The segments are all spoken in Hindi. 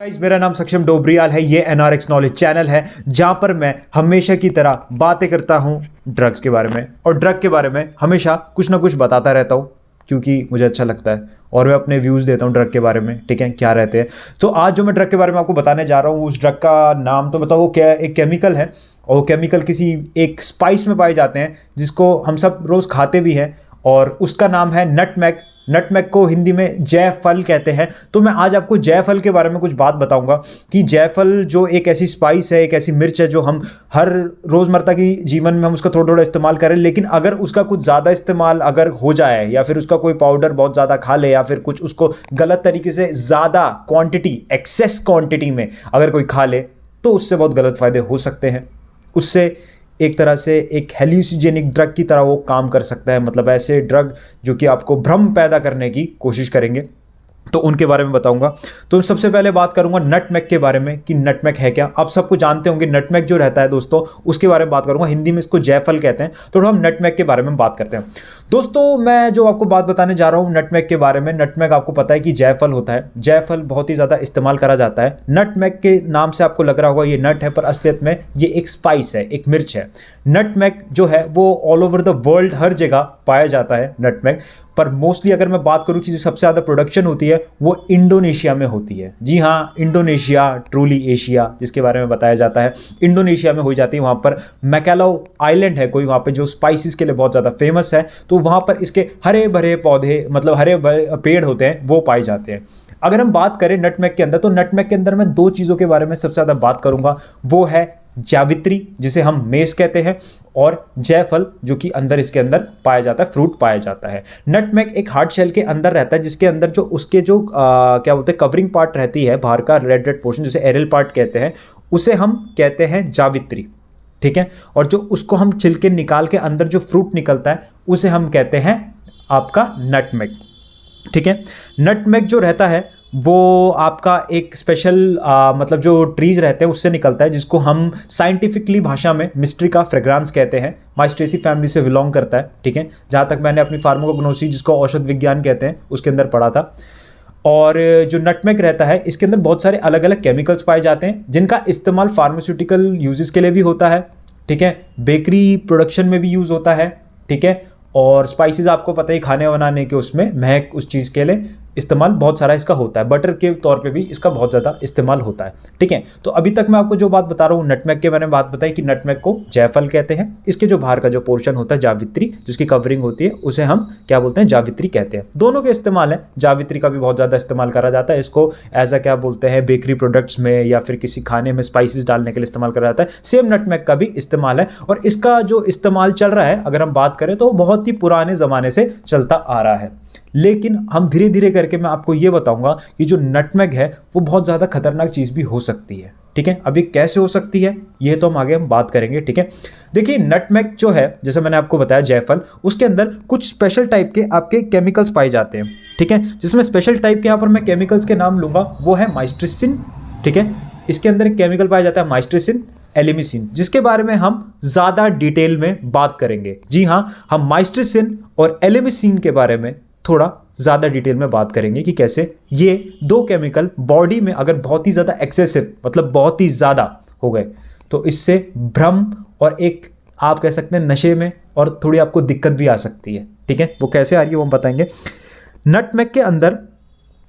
गाइस, मेरा नाम सक्षम डोबरियाल है। ये एनआरएक्स नॉलेज चैनल है जहां पर मैं हमेशा की तरह बातें करता हूं ड्रग्स के बारे में, और ड्रग के बारे में हमेशा कुछ ना कुछ बताता रहता हूं क्योंकि मुझे अच्छा लगता है और मैं अपने व्यूज़ देता हूं ड्रग के बारे में। ठीक है, क्या रहते हैं। तो आज जो मैं ड्रग के बारे में आपको बताने जा रहा हूं, उस ड्रग का नाम तो बताओ, वो क्या एक केमिकल है, और वो केमिकल किसी एक स्पाइस में पाए जाते हैं जिसको हम सब रोज़ खाते भी हैं, और उसका नाम है नटमेग। नटमेग को हिंदी में जायफल कहते हैं। तो मैं आज आपको जायफल के बारे में कुछ बात बताऊंगा कि जायफल जो एक ऐसी स्पाइस है, एक ऐसी मिर्च है जो हम हर रोज़मर्रा की जीवन में हम उसका थोड़ा थोड़ा इस्तेमाल करें, लेकिन अगर उसका कुछ ज़्यादा इस्तेमाल अगर हो जाए, या फिर उसका कोई पाउडर बहुत ज़्यादा खा ले, या फिर कुछ उसको गलत तरीके से ज़्यादा क्वांटिटी, एक्सेस क्वांटिटी में अगर कोई खा ले, तो उससे बहुत गलत फ़ायदे हो सकते हैं। उससे एक तरह से एक हेल्यूसिजेनिक ड्रग की तरह वो काम कर सकता है, मतलब ऐसे ड्रग जो कि आपको भ्रम पैदा करने की कोशिश करेंगे, तो उनके बारे में बताऊंगा। तो सबसे पहले बात करूंगा नटमेग के बारे में कि नटमेग है क्या। आप सबको जानते होंगे नटमेग जो रहता है दोस्तों, उसके बारे में बात करूंगा। हिंदी में इसको जायफल कहते हैं। तो हम नटमेग के बारे में बात करते हैं। दोस्तों, मैं जो आपको बात बताने जा रहा हूं नटमेग के बारे में, नटमेग आपको पता है कि जायफल होता है। जायफल बहुत ही ज़्यादा इस्तेमाल करा जाता है। नटमेग के नाम से आपको लग रहा होगा ये नट है, पर असलियत में ये एक स्पाइस है, एक मिर्च है। नटमेग जो है वो ऑल ओवर द वर्ल्ड हर जगह पाया जाता है नटमेग, पर मोस्टली अगर मैं बात करूं कि जो सबसे ज़्यादा प्रोडक्शन होती है वो इंडोनेशिया में होती है। जी हाँ, इंडोनेशिया, ट्रूली एशिया जिसके बारे में बताया जाता है, इंडोनेशिया में हो जाती है। वहाँ पर मैकालो आइलैंड है कोई, वहाँ पे जो स्पाइसेस के लिए बहुत ज़्यादा फेमस है। तो वहाँ पर इसके हरे भरे पौधे, मतलब हरे भरे पेड़ होते हैं, वो पाए जाते हैं। अगर हम बात करें नटमेग के अंदर, तो नटमेग के अंदर मैं दो चीज़ों के बारे में सबसे ज़्यादा बात करूँगा। वो है जावित्री, जिसे हम मेस कहते हैं, और जायफल जो कि अंदर इसके अंदर पाया जाता है, फ्रूट पाया जाता है। नटमेग एक हार्ड शेल के अंदर रहता है, जिसके अंदर जो उसके जो क्या बोलते हैं कवरिंग पार्ट रहती है, बाहर का रेड रेड पोर्शन, जिसे एरियल पार्ट कहते हैं, उसे हम कहते हैं जावित्री। ठीक है, और जो उसको हम छिलके निकाल के अंदर जो फ्रूट निकलता है उसे हम कहते हैं आपका नटमेग। ठीक है, नटमेग जो रहता है वो आपका एक स्पेशल मतलब जो ट्रीज रहते हैं उससे निकलता है, जिसको हम साइंटिफिकली भाषा में मिस्ट्रिका फ्रेग्रांस कहते हैं। माइस्ट्रेसी फैमिली से बिलोंग करता है। ठीक है, जहाँ तक मैंने अपनी फार्माकोग्नोसी, जिसको औषध विज्ञान कहते हैं, उसके अंदर पढ़ा था। और जो नटमेग रहता है इसके अंदर बहुत सारे अलग अलग केमिकल्स पाए जाते हैं, जिनका इस्तेमाल फार्मास्यूटिकल यूजेस के लिए भी होता है। ठीक है, बेकरी प्रोडक्शन में भी यूज़ होता है। ठीक है, और स्पाइसेस आपको पता ही, खाने बनाने के उसमें महक उस चीज़ के लिए इस्तेमाल बहुत सारा इसका होता है। बटर के तौर पे भी इसका बहुत ज़्यादा इस्तेमाल होता है। ठीक है, तो अभी तक मैं आपको जो बात बता रहा हूँ नटमेग के बारे में बात बताई कि नटमेग को जायफल कहते हैं। इसके जो बाहर का जो पोर्शन होता है जावित्री, जिसकी कवरिंग होती है, उसे हम क्या बोलते हैं, जावित्री कहते हैं। दोनों के इस्तेमाल है। जावित्री का भी बहुत ज़्यादा इस्तेमाल करा जाता है। इसको एज अ क्या बोलते हैं बेकरी प्रोडक्ट्स में या फिर किसी खाने में स्पाइसेस डालने के लिए इस्तेमाल करा जाता है। सेम नटमेग का भी इस्तेमाल है, और इसका जो इस्तेमाल चल रहा है अगर हम बात करें तो बहुत ही पुराने ज़माने से चलता आ रहा है। लेकिन हम धीरे धीरे करके मैं आपको ये बताऊंगा कि जो नटमेग है वो बहुत ज़्यादा खतरनाक चीज़ भी हो सकती है। ठीक है, अभी कैसे हो सकती है ये तो हम आगे बात करेंगे। ठीक है, देखिए नटमेग जो है, जैसे मैंने आपको बताया जायफल, उसके अंदर कुछ स्पेशल टाइप के आपके केमिकल्स पाए जाते हैं। ठीक है, जिसमें स्पेशल टाइप के यहाँ पर मैं केमिकल्स के नाम लूँगा, वो है माइस्ट्रिसिन। ठीक है, इसके अंदर एक केमिकल पाया जाता है माइस्ट्रिसिन एलिमिसिन, जिसके बारे में हम ज़्यादा डिटेल में बात करेंगे। जी हाँ, हम माइस्ट्रिसिन और एलिमिसिन के बारे में थोड़ा ज़्यादा डिटेल में बात करेंगे कि कैसे ये दो केमिकल बॉडी में अगर बहुत ही ज़्यादा एक्सेसिव, मतलब बहुत ही ज़्यादा हो गए, तो इससे भ्रम और एक आप कह सकते हैं नशे में और थोड़ी आपको दिक्कत भी आ सकती है। ठीक है, वो कैसे आ रही है वो हम बताएंगे। नटमेग के अंदर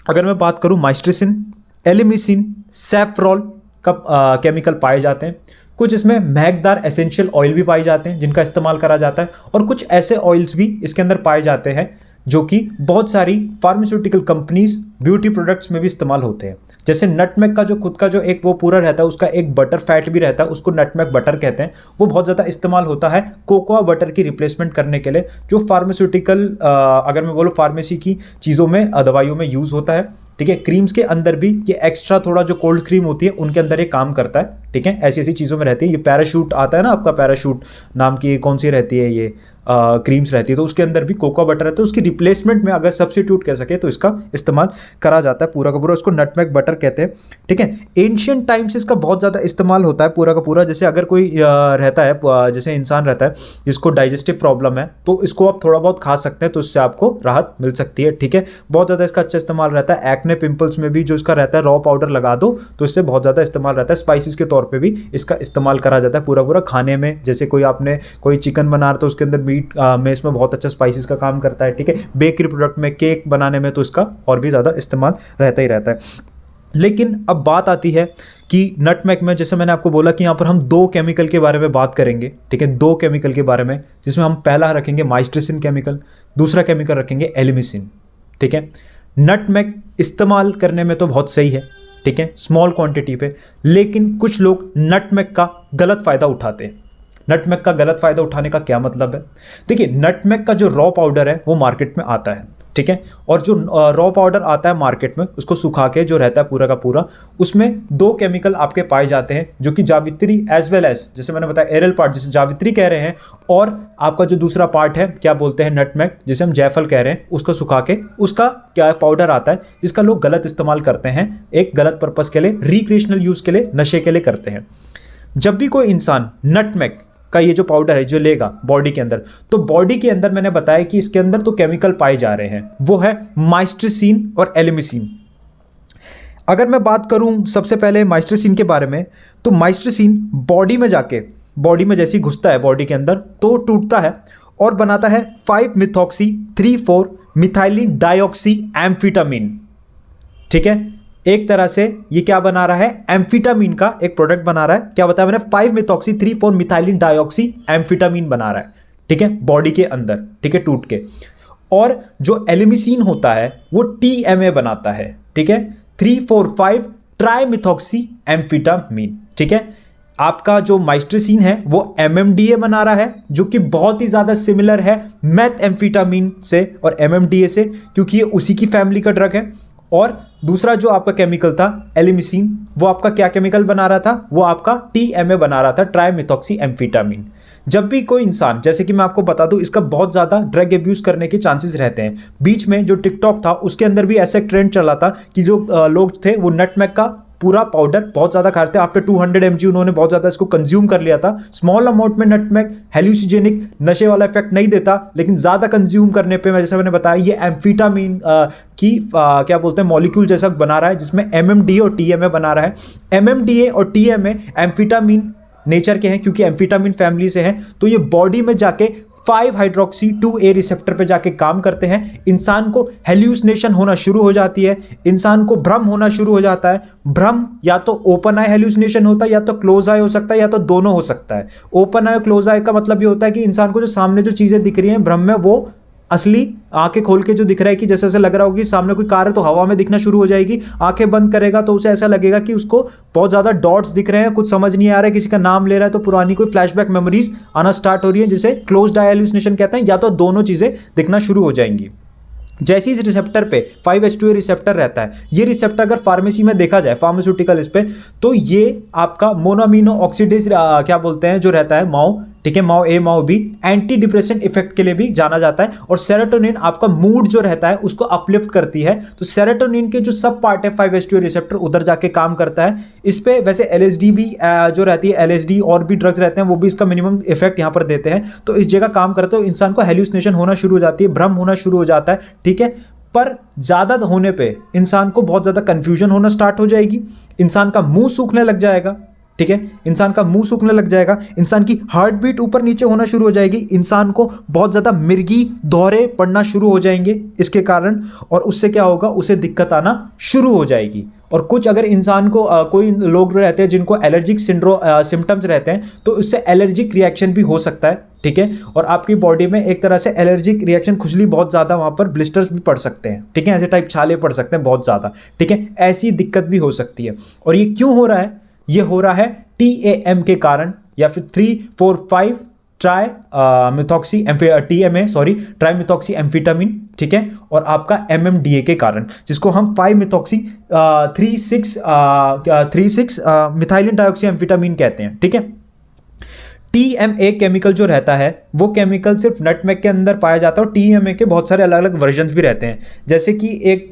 अगर मैं बात करूँ, माइस्ट्रिसिन, एलिमिसिन, सैफ्रॉल का केमिकल पाए जाते हैं। कुछ इसमें महकदार एसेंशियल ऑयल भी पाए जाते हैं जिनका इस्तेमाल करा जाता है, और कुछ ऐसे ऑयल्स भी इसके अंदर पाए जाते हैं जो कि बहुत सारी फार्मास्यूटिकल कंपनीज ब्यूटी प्रोडक्ट्स में भी इस्तेमाल होते हैं। जैसे नटमेग का जो खुद का जो एक वो पूरा रहता है, उसका एक बटर फैट भी रहता है, उसको नटमेग बटर कहते हैं। वो बहुत ज़्यादा इस्तेमाल होता है कोकोआ बटर की रिप्लेसमेंट करने के लिए, जो फार्मास्यूटिकल अगर मैं बोलूँ फार्मेसी की चीज़ों में, दवाइयों में यूज़ होता है। ठीक है, क्रीम्स के अंदर भी ये एक्स्ट्रा थोड़ा जो कोल्ड क्रीम होती है उनके अंदर ये काम करता है। ठीक है, ऐसी ऐसी चीज़ों में रहती है। ये पैराशूट आता है ना आपका, पैराशूट नाम की कौन सी रहती है ये क्रीम्स रहती है, तो उसके अंदर भी कोकोआ बटर रहता है। उसकी रिप्लेसमेंट में अगर सब्स्टिट्यूट कह सके तो इसका इस्तेमाल करा जाता है पूरा का पूरा, उसको नटमेग बटर कहते हैं, ठीक है। एंशियंट टाइम से इसका बहुत ज़्यादा इस्तेमाल होता है पूरा का पूरा। जैसे अगर कोई रहता है, जैसे इंसान रहता है जिसको डाइजेस्टिव प्रॉब्लम है, तो इसको आप थोड़ा बहुत खा सकते हैं, तो इससे आपको राहत मिल सकती है, ठीक है। बहुत ज़्यादा इसका अच्छा इस्तेमाल रहता है। एक्ने पिंपल्स में भी जो इसका रहता है रॉ पाउडर लगा दो तो इससे बहुत ज़्यादा इस्तेमाल रहता है। स्पाइसेस के तौर पे भी इसका इस्तेमाल करा जाता है पूरा पूरा खाने में। जैसे कोई आपने कोई चिकन बना रहा तो उसके अंदर मीट में इसमें बहुत अच्छा स्पाइसेस का काम करता है, ठीक है। बेकरी प्रोडक्ट में, केक बनाने में तो इसका और भी ज़्यादा इस्तेमाल रहता ही रहता है। लेकिन अब बात आती है कि नटमेग में, जैसे मैंने आपको बोला कि यहाँ पर हम 2 केमिकल के बारे में बात करेंगे, ठीक है, 2 केमिकल के बारे में, जिसमें हम पहला रखेंगे माइस्ट्रिसिन केमिकल, दूसरा केमिकल रखेंगे एलिमिसिन, ठीक है। नटमेग इस्तेमाल करने में तो बहुत सही है, ठीक है, स्मॉल क्वांटिटी पे, लेकिन कुछ लोग नटमेग का गलत फ़ायदा उठाते हैं। नटमेग का गलत फ़ायदा उठाने का क्या मतलब है? देखिए, नटमेग का जो रॉ पाउडर है वो मार्केट में आता है, ठीक है, और जो रॉ पाउडर आता है मार्केट में उसको सुखा के जो रहता है पूरा का पूरा, उसमें 2 केमिकल आपके पाए जाते हैं, जो कि जावित्री एज वेल एज, जैसे मैंने बताया एरल पार्ट जिसे जावित्री कह रहे हैं, और आपका जो दूसरा पार्ट है क्या बोलते हैं नटमेग, जिसे हम जायफल कह रहे हैं, उसको सुखा के उसका क्या पाउडर आता है, जिसका लोग गलत इस्तेमाल करते हैं, एक गलत पर्पज़ के लिए, रिक्रिएशनल यूज़ के लिए, नशे के लिए करते हैं। जब भी कोई इंसान नटमेग का ये जो पाउडर है जो लेगा बॉडी के अंदर, तो बॉडी के अंदर मैंने बताया कि इसके अंदर तो केमिकल पाए जा रहे हैं, वो है माइस्ट्रिसिन और एलिमिसिन। अगर मैं बात करूं सबसे पहले माइस्ट्रिसिन के बारे में, तो माइस्ट्रिसिन बॉडी में जाके, बॉडी में जैसे ही घुसता है बॉडी के अंदर तो टूटता है और बनाता है 5-मिथॉक्सी 3,4 मिथाइलिन डाइऑक्सी एम्फीटामिन, ठीक है। एक तरह से ये क्या बना रहा है, एम्फीटामिन का एक प्रोडक्ट बना रहा है। क्या बताया मैंने, 5-मिथॉक्सी 3,4 मिथाइलिन डाइऑक्सी एम्फीटामिन बना रहा है, ठीक है, बॉडी के अंदर, ठीक है, टूट के। और जो एलिमिसिन होता है वो TMA बनाता है, ठीक है, 3,4,5 ट्राइमिथॉक्सी एम्फीटामिन, ठीक है। आपका जो माइस्ट्रिसिन है वो MMDA बना रहा है, जो कि बहुत ही ज़्यादा सिमिलर है मैथ एम्फीटामिन से और MMDA से, क्योंकि ये उसी की फैमिली का ड्रग है। और दूसरा जो आपका केमिकल था एलिमिसिन, वो आपका क्या केमिकल बना रहा था, वो आपका TMA बना रहा था, ट्राइमिथॉक्सी एम्फीटामिन। जब भी कोई इंसान, जैसे कि मैं आपको बता दूं, इसका बहुत ज़्यादा ड्रग एब्यूज़ करने के चांसेस रहते हैं। बीच में जो टिकटॉक था उसके अंदर भी ऐसा ट्रेंड चला था कि जो लोग थे वो नटमेग का पूरा पाउडर बहुत ज़्यादा खाते थे। आफ्टर 200 mg उन्होंने बहुत ज़्यादा इसको कंज्यूम कर लिया था। स्मॉल अमाउंट में नटमेग हेल्यूसिजेनिक नशे वाला इफेक्ट नहीं देता, लेकिन ज़्यादा कंज्यूम करने पे, जैसे मैंने बताया, ये एम्फीटामिन की क्या बोलते हैं मॉलिक्यूल जैसा बना रहा है, जिसमें MMDA और TMA बना रहा है। MMDA और TMA एम्फीटामिन नेचर के हैं, क्योंकि एम्फीटामिन फैमिली से हैं, तो ये बॉडी में जाके 5-हाइड्रोक्सी-2A रिसेप्टर पे जाके काम करते हैं। इंसान को हेल्यूसिनेशन होना शुरू हो जाती है, इंसान को भ्रम होना शुरू हो जाता है। भ्रम या तो ओपन आई हेल्यूसिनेशन होता है, या तो क्लोज आई हो सकता है, या तो दोनों हो सकता है। ओपन आई और क्लोज आई का मतलब ये होता है कि इंसान को जो सामने जो चीज़ें दिख रही हैं भ्रम में, वो असली आंखें खोल के जो दिख रहा है कि जैसे ऐसा लग रहा होगा कि सामने कोई कार है तो हवा में दिखना शुरू हो जाएगी। आंखें बंद करेगा तो उसे ऐसा लगेगा कि उसको बहुत ज़्यादा डॉट्स दिख रहे हैं, कुछ समझ नहीं आ रहा है, किसी का नाम ले रहा है तो पुरानी कोई फ्लैशबैक मेमोरीज आना स्टार्ट हो रही है, जिसे क्लोज्ड आई हेल्यूसिनेशन कहते हैं। या तो दोनों चीज़ें दिखना शुरू हो जाएंगी। जैसे इस रिसेप्टर पे 5H2A रिसेप्टर रहता है, ये रिसेप्टर अगर फार्मेसी में देखा जाए, फार्मास्यूटिकल इस पे, तो ये आपका मोनोअमीनो ऑक्सीडेज क्या बोलते हैं जो रहता है माओ, ठीक है, माओ A Mao B, anti depressant effect के लिए भी जाना जाता है। और सेरोटोनिन आपका मूड जो रहता है उसको अपलिफ्ट करती है, तो सेरोटोनिन के जो सब पार्ट है 5H2A रिसेप्टर उधर जाके काम करता है। इस पे वैसे LSD भी जो रहती है, LSD और भी ड्रग्स रहते हैं, वो भी इसका मिनिमम इफेक्ट यहाँ पर देते हैं, तो इस जगह काम करते हो, इंसान को हेल्यूसिनेशन होना शुरू हो जाती है, भ्रम होना शुरू हो जाता है, ठीक है। पर ज़्यादा होने पे इंसान को बहुत ज़्यादा कन्फ्यूजन होना स्टार्ट हो जाएगी, इंसान का मुंह सूखने लग जाएगा, ठीक है, इंसान का मुंह सूखने लग जाएगा, इंसान की हार्ट बीट ऊपर नीचे होना शुरू हो जाएगी, इंसान को बहुत ज़्यादा मिर्गी दौरे पड़ना शुरू हो जाएंगे इसके कारण, और उससे क्या होगा, उसे दिक्कत आना शुरू हो जाएगी। और कुछ अगर इंसान को कोई लोग रहते हैं जिनको एलर्जिक सिम्टम्स रहते हैं, तो उससे एलर्जिक रिएक्शन भी हो सकता है, ठीक है, और आपकी बॉडी में एक तरह से एलर्जिक रिएक्शन, खुजली बहुत ज़्यादा, वहाँ पर ब्लिस्टर्स भी पड़ सकते हैं, ठीक है, ऐसे टाइप छाले पड़ सकते हैं बहुत ज़्यादा, ठीक है, ऐसी दिक्कत भी हो सकती है। और ये क्यों हो रहा है? ये हो रहा है TAM के कारण, या फिर 3-4-5 ट्राईमिथॉक्सी एम्फेटामिन, ठीक है, और आपका MMDA के कारण, जिसको हम 5-methoxy-36 मिथाइलिन डाइऑक्सी एम्फेटामिन कहते हैं, ठीक है। TMA केमिकल जो रहता है वो केमिकल सिर्फ नटमेग के अंदर पाया जाता है, और TMA के बहुत सारे अलग अलग वर्जन्स भी रहते हैं। जैसे कि एक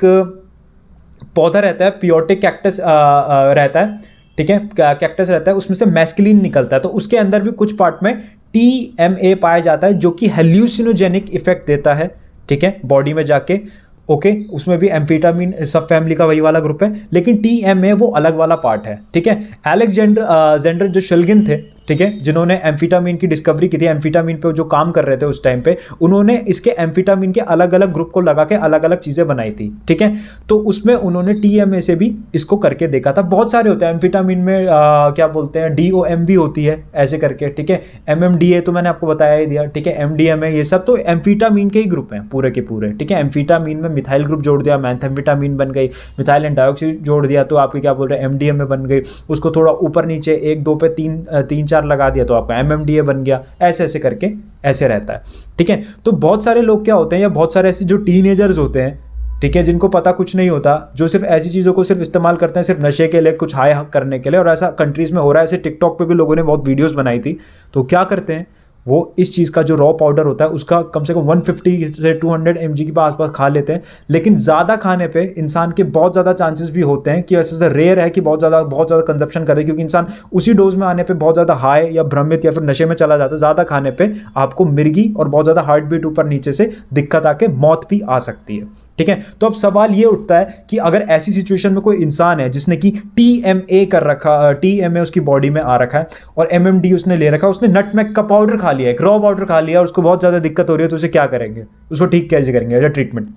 पौधा रहता है, पियोटिक कैक्टस रहता है, ठीक है, कैक्टस रहता है, उसमें से मैस्कुलिन निकलता है, तो उसके अंदर भी कुछ पार्ट में TMA पाया जाता है जो कि हेल्यूसिनोजेनिक इफेक्ट देता है, ठीक है, बॉडी में जाके। ओके, उसमें भी एम्फेटामिन सब फैमिली का वही वाला ग्रुप है, लेकिन TMA वो अलग वाला पार्ट है, ठीक है। अलेक्जेंडर जो शल्गिन थे, ठीक है, जिन्होंने एम्फेटामिन की डिस्कवरी की थी, एम्फेटामिन पे जो काम कर रहे थे उस टाइम पे, उन्होंने इसके एम्फेटामिन के अलग अलग ग्रुप को लगा के अलग अलग चीज़ें बनाई थी, ठीक है। तो उसमें उन्होंने TMA से भी इसको करके देखा था। बहुत सारे होते हैं एम्फेटामिन में, क्या बोलते हैं, DOM भी होती है ऐसे करके, ठीक है। MMDA तो मैंने आपको बताया ही दिया, ठीक है, MDMA, ये सब तो एम्फेटामिन के ही ग्रुप हैं पूरे के पूरे, ठीक है। एम्फेटामिन में मिथाइल ग्रुप जोड़ दिया, मैथेम्फेटामिन बन गई, मिथाइलिन डाइऑक्साइड जोड़ दिया तो आपके क्या बोल रहे हैं MDMA बन गई, उसको थोड़ा ऊपर नीचे 1 2 पे 3 4 लगा दिया तो आपका MMDA बन गया, ऐसे ऐसे करके ऐसे रहता है, ठीक है। तो बहुत सारे लोग क्या होते हैं, या बहुत सारे ऐसे जो टीनेजर्स होते हैं, ठीक है, जिनको पता कुछ नहीं होता, जो सिर्फ ऐसी चीज़ों को सिर्फ इस्तेमाल करते हैं सिर्फ नशे के लिए, कुछ हाई करने के लिए, और ऐसा कंट्रीज़ में हो रहा है। ऐसे टिकटॉक पे भी लोगों ने बहुत वीडियोस बनाई थी। तो क्या करते हैं वो, इस चीज़ का जो रॉ पाउडर होता है उसका कम से कम 150 से 200 mg के आसपास खा लेते हैं, लेकिन ज़्यादा खाने पे इंसान के बहुत ज़्यादा चांसेस भी होते हैं कि ऐसा रेयर है कि बहुत ज़्यादा कंजप्शन करे, क्योंकि इंसान उसी डोज में आने पे बहुत ज़्यादा हाई या भ्रमित या फिर नशे में चला जाता है। ज़्यादा खाने पे आपको मिर्गी और बहुत ज़्यादा हार्ट बीट ऊपर नीचे से दिक्कत आके मौत भी आ सकती है, ठीक है। तो अब सवाल ये उठता है कि अगर ऐसी सिचुएशन में कोई इंसान है जिसने कि TMA उसकी बॉडी में आ रखा है और MMD उसने ले रखा है, उसने नटमेग का पाउडर खा लिया, एक रॉ पाउडर खा लिया, और उसको बहुत ज़्यादा दिक्कत हो रही है, तो उसे क्या करेंगे, उसको ठीक कैसे करेंगे या ट्रीटमेंट।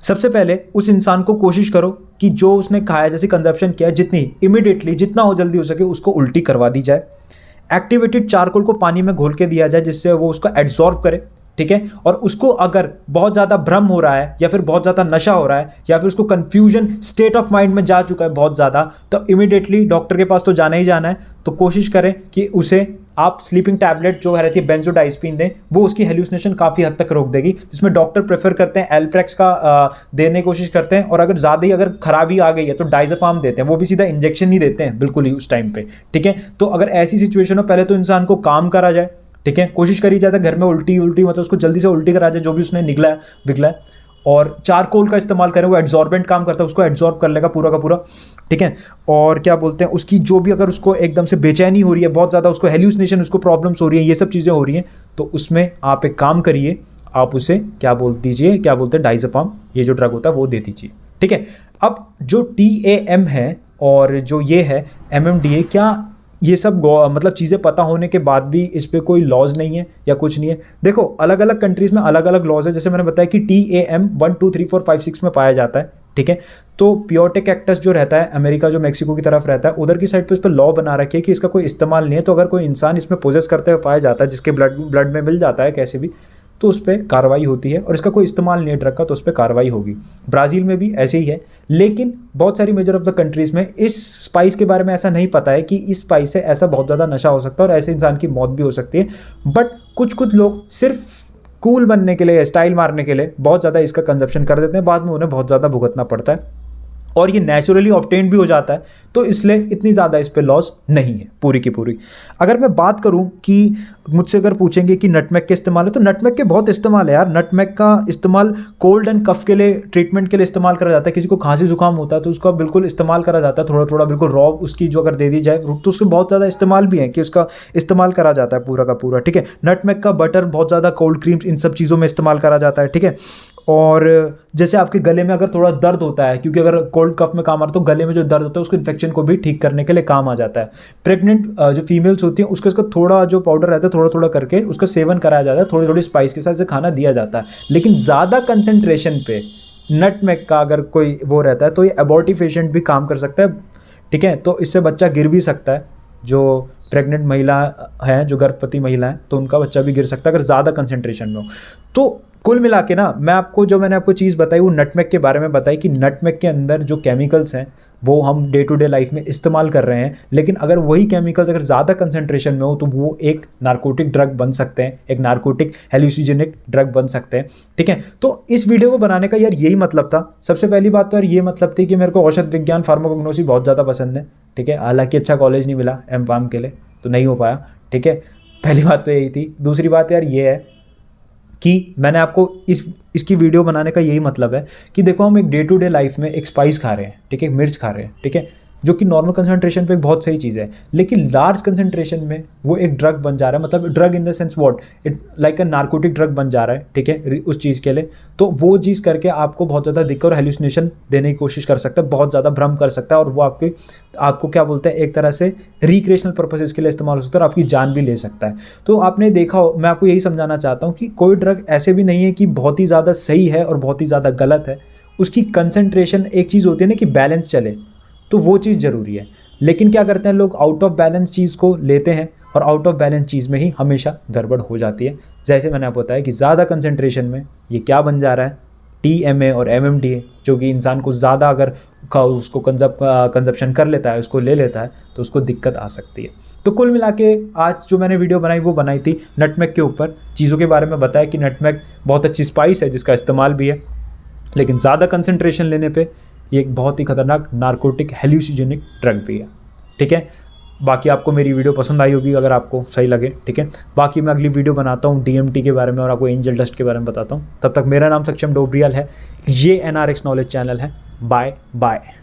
सबसे पहले उस इंसान को कोशिश करो कि जो उसने खाया, जैसे कंजप्शन किया, इमीडिएटली जितना हो जल्दी हो सके उसको उल्टी करवा दी जाए। एक्टिवेटेड चारकोल को पानी में घोल के दिया जाए जिससे वो उसको एब्जॉर्ब करे, ठीक है। और उसको अगर बहुत ज़्यादा भ्रम हो रहा है या फिर बहुत ज़्यादा नशा हो रहा है या फिर उसको कंफ्यूजन स्टेट ऑफ माइंड में जा चुका है बहुत ज़्यादा, तो इमीडिएटली डॉक्टर के पास तो जाना ही जाना है। तो कोशिश करें कि उसे आप स्लीपिंग टैबलेट जो रहती है बेंजोडाइज़पीन दें, वो उसकी हेल्यूसिनेशन काफ़ी हद तक रोक देगी, जिसमें डॉक्टर प्रेफर करते हैं एल्प्रेक्स का देने की कोशिश करते हैं, और अगर ज़्यादा ही अगर खराबी आ गई है तो डाइज़ेपाम देते हैं, वो भी सीधा इंजेक्शन नहीं देते हैं बिल्कुल ही उस टाइम पे, ठीक है। तो अगर ऐसी सिचुएशन हो, पहले तो इंसान को काम करा जाए, ठीक है, कोशिश करी जाता है घर में उल्टी मतलब उसको जल्दी से उल्टी करा जाए जो भी उसने निकला है, और चारकोल का इस्तेमाल करें, वो एब्जॉर्बेंट काम करता है, उसको एब्जॉर्ब कर लेगा पूरा का पूरा, ठीक है। और क्या बोलते हैं, उसकी जो भी अगर उसको एकदम से बेचैनी हो रही है, बहुत ज़्यादा उसको हेल्यूसिनेशन, उसको प्रॉब्लम्स हो रही है, ये सब चीज़ें हो रही हैं, तो उसमें आप एक काम करिए, आप उसे क्या बोलते हैं डाइज़ेपाम, ये जो ड्रग होता है वो दे दीजिए, ठीक है। अब जो TAM है और जो ये है MMDA, क्या ये सब मतलब चीज़ें पता होने के बाद भी इस पर कोई लॉज नहीं है या कुछ नहीं है? देखो, अलग अलग कंट्रीज़ में अलग अलग लॉज है। जैसे मैंने बताया कि TAM 1 2 3 4 5 6 में पाया जाता है, ठीक है। तो पियोटिक कैक्टस जो रहता है अमेरिका, जो मेक्सिको की तरफ रहता है, उधर की साइड पे इस पर लॉ बना रखी है कि इसका कोई इस्तेमाल नहीं है। तो अगर कोई इंसान इसमें पोजेस करते हुए पाया जाता है, जिसके ब्लड में मिल जाता है कैसे भी, तो उस पर कार्रवाई होती है, और इसका कोई इस्तेमाल नहीं है ड्रग का, तो उस पर कार्रवाई होगी। ब्राज़ील में भी ऐसे ही है, लेकिन बहुत सारी मेजर ऑफ द कंट्रीज़ में इस स्पाइस के बारे में ऐसा नहीं पता है कि इस स्पाइस से ऐसा बहुत ज़्यादा नशा हो सकता है और ऐसे इंसान की मौत भी हो सकती है। बट कुछ लोग सिर्फ कूल बनने के लिए, स्टाइल मारने के लिए बहुत ज़्यादा इसका कंजप्शन कर देते हैं, बाद में उन्हें बहुत ज़्यादा भुगतना पड़ता है, और ये नेचुरली ऑब्टेन्ड भी हो जाता है, तो इसलिए इतनी ज़्यादा इस पर लॉस नहीं है पूरी की पूरी। अगर मैं बात करूं कि मुझसे अगर पूछेंगे कि नटमेग के इस्तेमाल है, तो नटमेग के बहुत इस्तेमाल है यार। नटमेग का इस्तेमाल कोल्ड एंड कफ के लिए, ट्रीटमेंट के लिए इस्तेमाल करा जाता है। किसी को खांसी जुकाम होता है तो उसका बिल्कुल इस्तेमाल करा जाता है, थोड़ा थोड़ा बिल्कुल रॉ उसकी जो अगर दे दी जाए, तो उसके बहुत ज़्यादा इस्तेमाल भी है कि उसका इस्तेमाल करा जाता है पूरा का पूरा, ठीक है। नटमेग का बटर, बहुत ज़्यादा कोल्ड क्रीम्स, इन सब चीज़ों में इस्तेमाल करा जाता है, ठीक है। और जैसे आपके गले में अगर थोड़ा दर्द होता है, क्योंकि अगर कोल्ड कफ में काम आ रहा है तो गले में जो दर्द होता है उसको इन्फेक्शन को भी ठीक करने के लिए काम आ जाता है। प्रेग्नेंट जो फीमेल्स होती हैं उसका थोड़ा जो पाउडर रहता है थोड़ा थोड़ा करके उसका सेवन कराया जाता है, थोड़ी थोड़ी स्पाइस के साथ से खाना दिया जाता है। लेकिन ज़्यादा कंसंट्रेशन पे नटमेग का अगर कोई वो रहता है तो ये एबॉर्टिव पेशेंट भी काम कर सकता है, ठीक है। तो इससे बच्चा गिर भी सकता है, जो प्रेग्नेंट महिला हैं, जो गर्भवती महिला हैं, तो उनका बच्चा भी गिर सकता है अगर ज़्यादा कंसंट्रेशन में हो। तो कुल मिला के ना मैंने आपको चीज़ बताई वो नटमेग के बारे में बताई कि नटमेग के अंदर जो केमिकल्स हैं वो हम डे टू डे लाइफ में इस्तेमाल कर रहे हैं, लेकिन अगर वही केमिकल्स अगर ज़्यादा कंसंट्रेशन में हो तो वो एक नारकोटिक ड्रग बन सकते हैं, एक नारकोटिक हेलुसिजेनिक ड्रग बन सकते हैं। ठीक है, तो इस वीडियो को बनाने का यार यही मतलब था। सबसे पहली बात तो यार ये मतलब थी कि मेरे को औषध विज्ञान फार्माकोग्नोसी बहुत ज़्यादा पसंद है। ठीक है, हालांकि अच्छा कॉलेज नहीं मिला एम.फार्म के लिए तो नहीं हो पाया। ठीक है, पहली बात तो यही थी। दूसरी बात यार ये है कि मैंने आपको इसकी वीडियो बनाने का यही मतलब है कि देखो हम एक डे टू डे लाइफ में एक स्पाइस खा रहे हैं, ठीक है, मिर्च खा रहे हैं, ठीक है, जो कि नॉर्मल कंसंट्रेशन पे एक बहुत सही चीज़ है, लेकिन लार्ज कंसंट्रेशन में वो एक ड्रग बन जा रहा है। मतलब drug in the sense what, it like a narcotic drug बन जा रहा है। ठीक है, उस चीज़ के लिए तो वो चीज़ करके आपको बहुत ज़्यादा दिक्कत और हेलुसिनेशन देने की कोशिश कर सकता है, बहुत ज़्यादा भ्रम कर सकता है, और वो आपको क्या बोलते हैं, एक तरह से रिक्रिएशनल पर्पसेस के लिए इस्तेमाल हो सकता है और आपकी जान भी ले सकता है। तो आपने देखा हो, मैं आपको यही समझाना चाहता हूँ कि कोई ड्रग ऐसे भी नहीं है कि बहुत ही ज़्यादा सही है और बहुत ही ज़्यादा गलत है। उसकी कंसंट्रेशन, एक चीज़ होती है ना कि बैलेंस चले, तो वो चीज़ ज़रूरी है। लेकिन क्या करते हैं लोग, आउट ऑफ बैलेंस चीज़ को लेते हैं और आउट ऑफ बैलेंस चीज़ में ही हमेशा गड़बड़ हो जाती है। जैसे मैंने आपको बताया कि ज़्यादा कंसंट्रेशन में ये क्या बन जा रहा है, TMA और MMDA, जो कि इंसान को ज़्यादा अगर उसको कंजप्शन कर लेता है, उसको ले लेता है, तो उसको दिक्कत आ सकती है। तो कुल मिला के आज जो मैंने वीडियो बनाई वो बनाई थी नटमेग के ऊपर, चीज़ों के बारे में बताया कि नटमेग बहुत अच्छी स्पाइस है जिसका इस्तेमाल भी है, लेकिन ज़्यादा कंसंट्रेशन लेने पे ये एक बहुत ही खतरनाक नारकोटिक हेल्यूसिजेनिक ड्रग भी है। ठीक है, बाकी आपको मेरी वीडियो पसंद आई होगी अगर आपको सही लगे। ठीक है, बाकी मैं अगली वीडियो बनाता हूँ DMT के बारे में और आपको एंजल डस्ट के बारे में बताता हूँ। तब तक मेरा नाम सक्षम डोबरियाल है, ये NRX नॉलेज चैनल है। Bye bye.